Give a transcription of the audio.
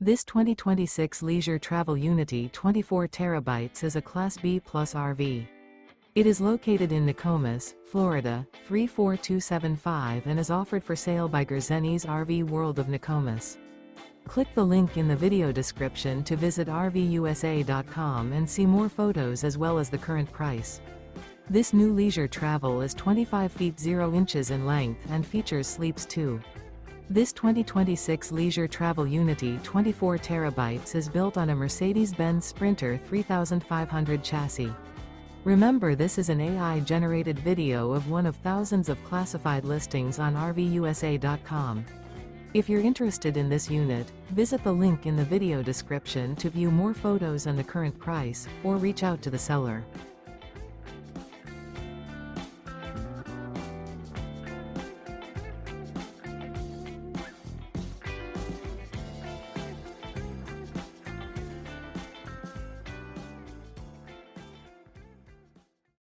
This 2026 Leisure Travel Unity 24 TB is a Class B Plus RV. It is located in Nokomis, Florida, 34275 and is offered for sale by Gerzeny's RV World of Nokomis. Click the link in the video description to visit RVUSA.com and see more photos as well as the current price. This new leisure travel is 25 feet 0 inches in length and features sleeps 2. This 2026 Leisure Travel Unity 24 TB is built on a Mercedes-Benz Sprinter 3500 chassis. Remember, this is an AI-generated video of one of thousands of classified listings on RVUSA.com. If you're interested in this unit, visit the link in the video description to view more photos and the current price, or reach out to the seller.